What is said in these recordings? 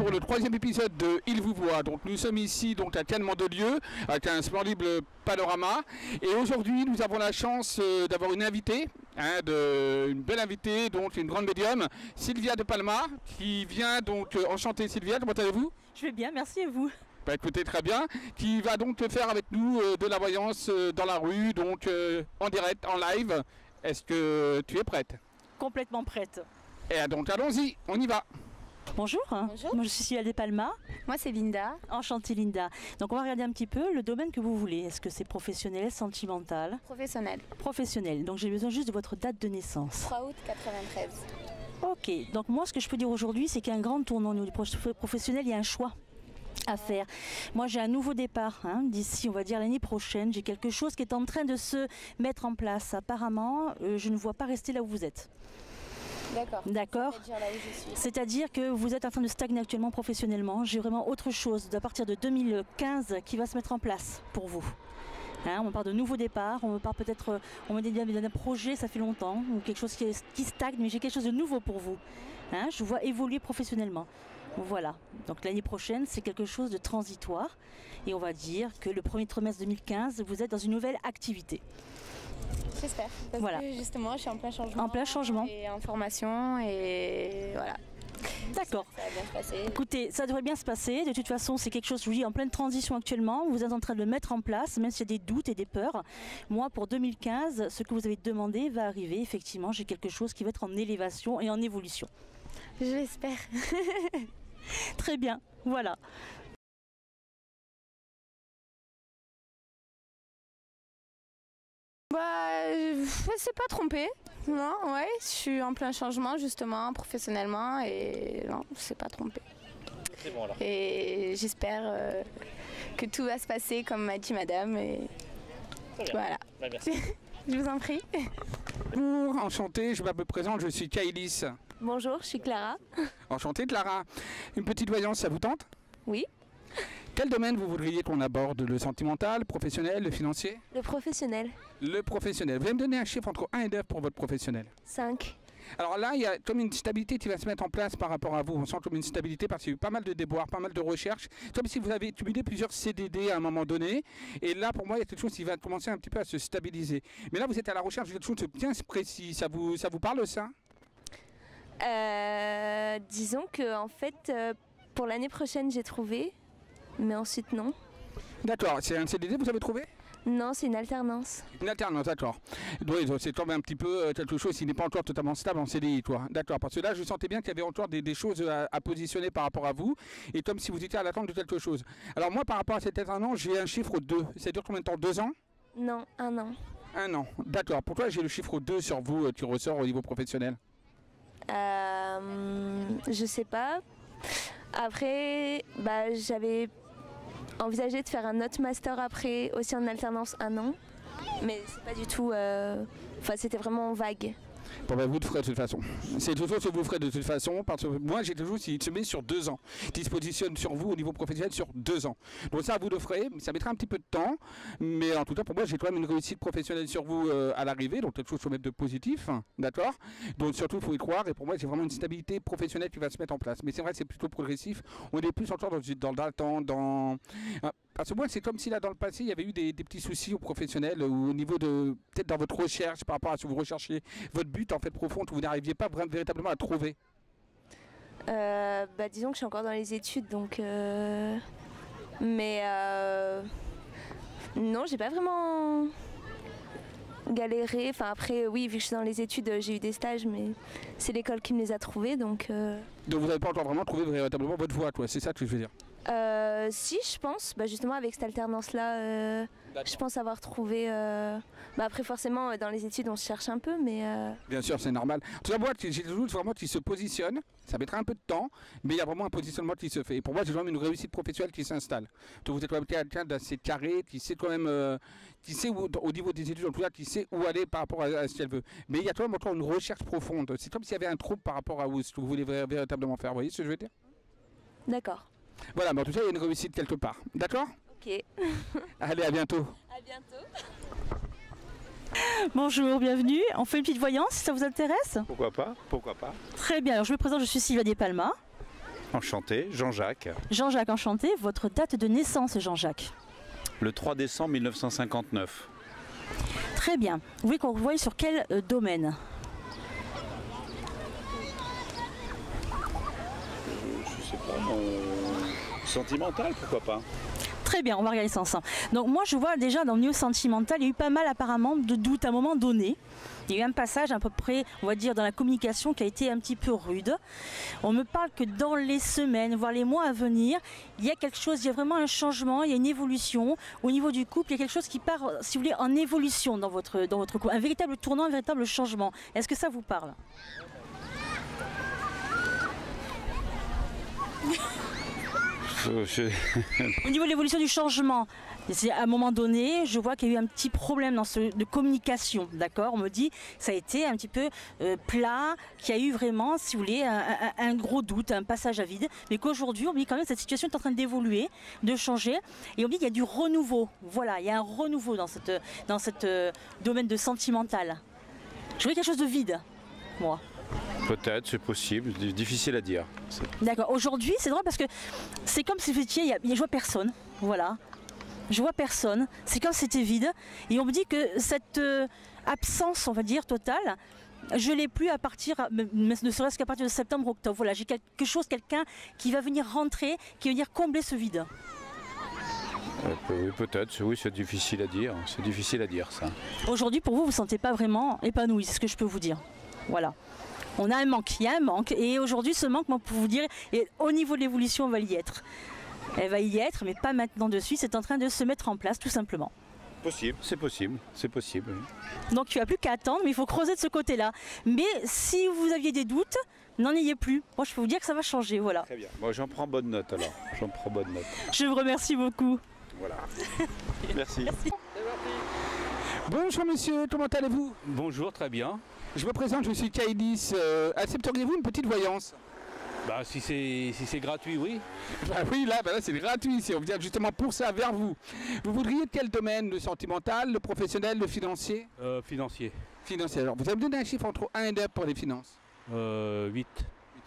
pour le troisième épisode de Il vous voit. Donc nous sommes ici donc à Cannes-Mandelieu avec un splendide panorama. Et aujourd'hui nous avons la chance d'avoir une invitée, une belle invitée, donc une grande médium, Sylvia de Palma, qui vient donc enchantée. Sylvia, comment allez-vous? Je vais bien, merci, et vous? Bah écoutez, très bien, qui va donc faire avec nous de la voyance dans la rue, donc en direct, en live. Est-ce que tu es prête? Complètement prête. Et donc allons-y, on y va. Bonjour. Bonjour. Moi je suis Sylvia de Palma. Moi c'est Linda. Enchantée Linda. Donc on va regarder un petit peu le domaine que vous voulez. Est-ce que c'est professionnel, sentimental? Professionnelle. Professionnel. Donc j'ai besoin juste de votre date de naissance. 3 août 93. Ok, donc moi ce que je peux dire aujourd'hui c'est qu'il y a un grand tournant au niveau du professionnel, il y a un choix à faire. Moi j'ai un nouveau départ d'ici on va dire l'année prochaine. J'ai quelque chose qui est en train de se mettre en place. Apparemment je ne vois pas rester là où vous êtes. D'accord. C'est-à-dire que vous êtes en train de stagner actuellement professionnellement. J'ai vraiment autre chose à partir de 2015 qui va se mettre en place pour vous. On me parle de nouveaux départs, on me parle peut-être, on me dit d'un projet, ça fait longtemps, ou quelque chose qui stagne, mais j'ai quelque chose de nouveau pour vous. Je vous vois évoluer professionnellement. Voilà, donc l'année prochaine, c'est quelque chose de transitoire. Et on va dire que le premier trimestre 2015, vous êtes dans une nouvelle activité. J'espère, parce que justement, je suis en plein changement. En plein changement. Et en formation, et voilà. D'accord. Ça va bien se passer. Écoutez, ça devrait bien se passer. De toute façon, c'est quelque chose, je vous dis, en pleine transition actuellement. Vous êtes en train de le mettre en place, même s'il y a des doutes et des peurs. Moi, pour 2015, ce que vous avez demandé va arriver. Effectivement, j'ai quelque chose qui va être en élévation et en évolution. Je l'espère. Très bien, voilà. Je sais pas trompé. Non, ouais, je suis en plein changement justement, professionnellement, et non, je sais pas trompé. C'est bon alors. Et j'espère que tout va se passer comme m'a dit madame, et voilà. Bah, merci. Je vous en prie. Bonjour, enchanté, je me présente, je suis Kailis. Bonjour, je suis Clara. Enchanté Clara. Une petite voyance, ça vous tente? Oui. Quel domaine vous voudriez qu'on aborde? Le sentimental, le professionnel, le financier? Le professionnel. Le professionnel. Vous allez me donner un chiffre entre 1 et 9 pour votre professionnel. 5. Alors là, il y a comme une stabilité qui va se mettre en place par rapport à vous. On sent comme une stabilité parce qu'il y a eu pas mal de déboires, pas mal de recherches. Comme si vous avez cumulé plusieurs CDD à un moment donné. Et là, pour moi, il y a quelque chose qui va commencer un petit peu à se stabiliser. Mais là, vous êtes à la recherche de quelque chose de bien précis. Ça vous parle, ça? Disons que en fait, pour l'année prochaine, j'ai trouvé, mais ensuite non. D'accord. C'est un CDD que vous avez trouvé? Non, c'est une alternance. Une alternance, d'accord. Oui, c'est quand même un petit peu quelque chose qui n'est pas encore totalement stable en CDI, toi. D'accord, parce que là, je sentais bien qu'il y avait encore des choses à positionner par rapport à vous, et comme si vous étiez à l'attente de quelque chose. Alors moi, par rapport à cette alternance, j'ai un chiffre 2. Ça dure combien de temps? 2 ans? Non, 1 an. 1 an, d'accord. Pourquoi j'ai le chiffre 2 sur vous qui ressort au niveau professionnel? Je sais pas. Après, j'avais envisagé de faire un autre master après, aussi en alternance 1 an. Mais c'est pas du tout... c'était vraiment vague. Bon, vous le ferez de toute façon. C'est toujours ce que vous ferez de toute façon, parce que moi j'ai toujours qui se met sur 2 ans, qui se positionne sur vous au niveau professionnel sur 2 ans. Donc ça vous le ferez, ça mettra un petit peu de temps, mais en tout cas pour moi j'ai quand même une réussite professionnelle sur vous à l'arrivée, donc quelque chose faut mettre de positif, d'accord. Donc surtout il faut y croire, et pour moi j'ai vraiment une stabilité professionnelle qui va se mettre en place. Mais c'est vrai que c'est plutôt progressif, on est plus encore dans l'attente, parce que moi, c'est comme si là, dans le passé, il y avait eu des petits soucis au professionnel, ou au niveau de, peut-être dans votre recherche, par rapport à ce que vous recherchiez, votre but en fait profond, que vous n'arriviez pas véritablement à trouver. Disons que je suis encore dans les études, donc... Mais... Non, j'ai pas vraiment galéré. Enfin, après, oui, vu que je suis dans les études, j'ai eu des stages, mais c'est l'école qui me les a trouvés, donc... Donc vous n'avez pas encore vraiment trouvé véritablement votre voie, quoi. C'est ça que je veux dire. Si, je pense, justement avec cette alternance-là, je pense avoir trouvé... après forcément, dans les études, on se cherche un peu, mais... Bien sûr, c'est normal. En tout cas, moi, j'ai toujours vraiment qui se positionne, ça mettra un peu de temps, mais il y a vraiment un positionnement qui se fait. Et pour moi, j'ai vraiment une réussite professionnelle qui s'installe. Donc vous êtes quand même quelqu'un d'assez carré, qui sait quand même, qui sait où, au niveau des études, en tout cas, qui sait où aller par rapport à ce qu'elle veut. Mais il y a quand même encore une recherche profonde. C'est comme s'il y avait un trouble par rapport à ce que vous voulez véritablement faire. Vous voyez ce que je veux dire? D'accord. Voilà, mais en tout cas, il y a une réussite quelque part. D'accord? Ok. Allez, à bientôt. À bientôt. Bonjour, bienvenue. On fait une petite voyance si ça vous intéresse? Pourquoi pas? Pourquoi pas? Très bien, alors je me présente, je suis Sylvia de Palma. Enchanté, Jean-Jacques. Jean-Jacques, enchanté. Votre date de naissance, Jean-Jacques? Le 3 décembre 1959. Très bien. Vous voulez qu'on revoie sur quel domaine? Je sais pas, sentimental, pourquoi pas. Très bien, on va regarder ça ensemble. Donc moi je vois déjà dans le milieu sentimental, il y a eu pas mal apparemment de doutes à un moment donné. Il y a eu un passage à peu près, on va dire, dans la communication qui a été un petit peu rude. On me parle que dans les semaines, voire les mois à venir, il y a quelque chose, il y a vraiment un changement, il y a une évolution. Au niveau du couple, il y a quelque chose qui part, si vous voulez, en évolution dans votre couple. Un véritable tournant, un véritable changement. Est-ce que ça vous parle? Au niveau de l'évolution du changement, à un moment donné, je vois qu'il y a eu un petit problème de communication, d'accord? On me dit que ça a été un petit peu plat, qu'il y a eu vraiment, si vous voulez, un gros doute, un passage à vide, mais qu'aujourd'hui, on me dit quand même que cette situation est en train d'évoluer, de changer, et on me dit qu'il y a du renouveau. Voilà, il y a un renouveau dans cette domaine de sentimental. Je vois quelque chose de vide, moi. Peut-être, c'est possible, difficile à dire. D'accord. Aujourd'hui, c'est drôle parce que c'est comme si vous étiez, je vois personne. Voilà. Je vois personne. C'est comme si c'était vide. Et on me dit que cette absence, on va dire, totale, je l'ai plus à partir, ne serait-ce qu'à partir de septembre-octobre. Voilà, j'ai quelque chose, quelqu'un qui va venir rentrer, qui va venir combler ce vide. Oui, peut-être, oui, c'est difficile à dire. C'est difficile à dire, ça. Aujourd'hui, pour vous, vous ne vous sentez pas vraiment épanoui, c'est ce que je peux vous dire. Voilà. On a un manque, il y a un manque. Et aujourd'hui, ce manque, moi, pour vous dire, et au niveau de l'évolution, on va y être. Elle va y être, mais pas maintenant de suite. C'est en train de se mettre en place, tout simplement. Possible, c'est possible, c'est possible. Donc tu n'as plus qu'à attendre, mais il faut creuser de ce côté-là. Mais si vous aviez des doutes, n'en ayez plus. Moi, je peux vous dire que ça va changer, voilà. Très bien. Moi, j'en prends bonne note alors. J'en prends bonne note. Je vous remercie beaucoup. Voilà. Merci. Merci. Bonjour monsieur, comment allez-vous? Bonjour, très bien. Je me présente, je suis Kaïlis. Accepteriez-vous une petite voyance? Bah, si c'est gratuit, oui. Bah oui, là c'est gratuit, on vient justement pour ça vers vous. Vous voudriez de quel domaine? Le sentimental, le professionnel, le financier? Financier. Financier, alors vous avez me donné un chiffre entre 1 et 2 pour les finances? 8.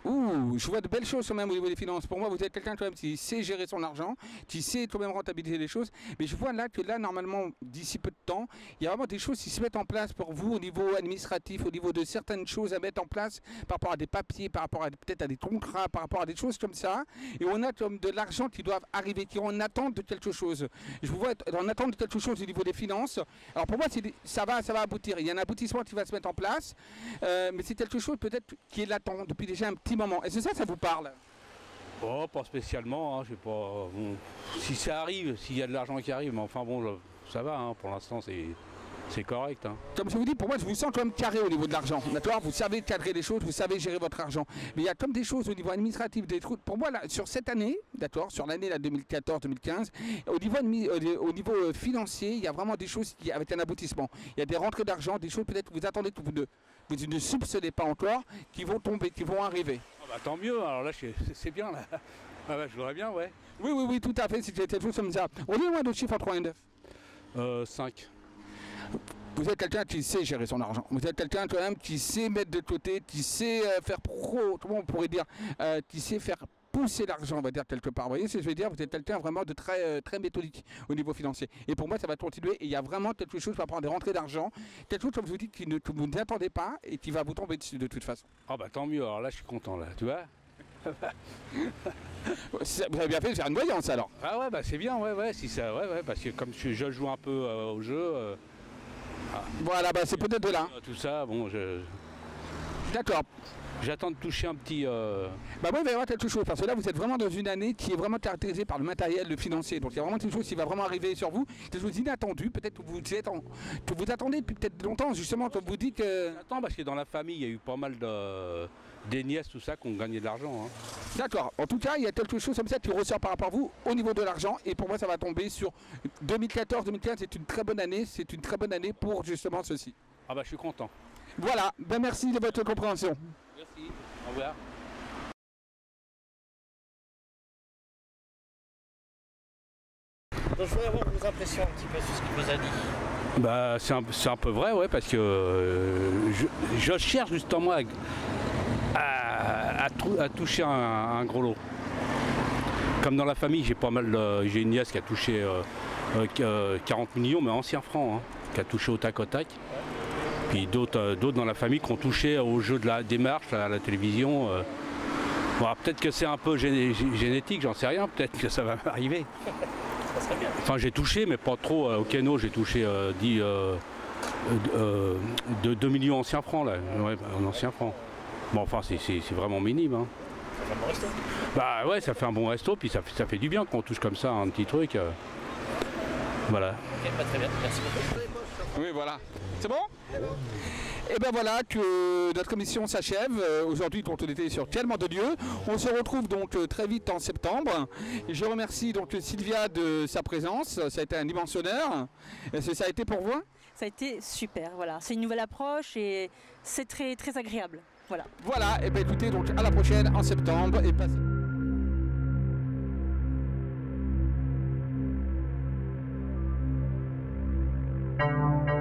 Ouh, je vois de belles choses quand même au niveau des finances. Pour moi, vous êtes quelqu'un quand même qui sait gérer son argent, qui sait quand même rentabiliser les choses. Mais je vois là que là, normalement, d'ici peu de temps, il y a vraiment des choses qui se mettent en place pour vous au niveau administratif, au niveau de certaines choses à mettre en place par rapport à des papiers, par rapport à peut-être à des contrats, par rapport à des choses comme ça. Et on a comme de l'argent qui doit arriver, qui est en attente de quelque chose. Je vous vois être en attente de quelque chose au niveau des finances. Alors pour moi, ça va aboutir. Il y a un aboutissement qui va se mettre en place. Mais c'est quelque chose peut-être qui est latent depuis déjà un petit moment. Est-ce que ça vous parle? Oh, pas spécialement, hein, je sais pas. Bon, si ça arrive, s'il y a de l'argent qui arrive, mais enfin bon, ça va, hein, pour l'instant c'est correct. Hein. Comme je vous dis, pour moi, je vous sens quand même carré au niveau de l'argent. D'accord? Vous savez cadrer les choses, vous savez gérer votre argent. Mais il y a comme des choses au niveau administratif, des trucs. Pour moi, là, sur cette année, d'accord, sur l'année 2014-2015, au niveau financier, il y a vraiment des choses avec un aboutissement. Il y a des rentrées d'argent, des choses peut-être que vous attendez, que vous ne soupçonnez pas encore, qui vont tomber, qui vont arriver. Ah bah, tant mieux, alors là c'est bien là. Ah bah, je voudrais bien, ouais. Oui, tout à fait, c'est quelque chose comme ça. On est loin de chiffre entre 1 et 9. 5. Vous êtes quelqu'un qui sait gérer son argent. Vous êtes quelqu'un quand même qui sait mettre de côté, qui sait faire comment on pourrait dire, qui sait faire pousser l'argent, on va dire quelque part. Vous voyez ce que je veux dire? Vous êtes quelqu'un vraiment de très, très méthodique au niveau financier. Et pour moi, ça va continuer. Et il y a vraiment quelque chose par rapport à des rentrées d'argent, quelque chose, comme je vous dis, que vous n'attendez pas et qui va vous tomber dessus de toute façon. Ah bah tant mieux, alors là je suis content là, tu vois. Vous avez bien fait de faire une voyance alors. Ah ouais, bah c'est bien, ouais, si ça, ouais, parce que comme je joue un peu au jeu. Voilà, bah c'est peut-être de là. Tout ça, bon, D'accord. J'attends de toucher un petit... Bah moi il va y avoir quelque chose, parce que là vous êtes vraiment dans une année qui est vraiment caractérisée par le matériel, le financier. Donc il y a vraiment quelque chose qui va vraiment arriver sur vous, des choses inattendues, peut-être que vous attendez depuis peut-être longtemps, justement, comme vous dites que... J'attends parce que dans la famille, il y a eu pas mal des nièces, tout ça, qui ont gagné de l'argent. Hein. D'accord. En tout cas, il y a quelque chose comme ça qui ressort par rapport à vous au niveau de l'argent. Et pour moi, ça va tomber sur 2014-2015. C'est une très bonne année. C'est une très bonne année pour justement ceci. Ah bah je suis content. Voilà. Ben merci de votre compréhension. Merci. Au revoir. Donc, je voudrais avoir vos impressions un petit peu sur ce qu'il vous a dit. Bah, c'est un peu vrai, ouais, parce que je cherche justement à a touché un gros lot. Comme dans la famille, j'ai pas mal, j'ai une nièce qui a touché 40 millions, mais anciens francs, hein, qui a touché au tac au tac. Puis d'autres dans la famille qui ont touché au jeu des marches, à la télévision. Bon, peut-être que c'est un peu génétique, j'en sais rien, peut-être que ça va m'arriver. Ça serait bien. Enfin, j'ai touché, mais pas trop. Au Keno, j'ai touché 2 millions anciens francs, là, ouais, en anciens francs. Bon, enfin, c'est vraiment minime. Hein. Ça fait un bon resto. Bah ouais, ça fait un bon resto, puis ça fait du bien quand on touche comme ça un petit truc. Voilà. Ok, pas très bien. Merci beaucoup. Oui, voilà. C'est bon? Et bien voilà que notre commission s'achève. Aujourd'hui, dont on était sur tellement de lieux. On se retrouve donc très vite en septembre. Je remercie donc Sylvia de sa présence. Ça a été un immense honneur. Est-ce que ça a été pour vous? Ça a été super, voilà. C'est une nouvelle approche et c'est très, très agréable. Voilà. Voilà, et bien écoutez, donc à la prochaine en septembre. Et passez... Thank you.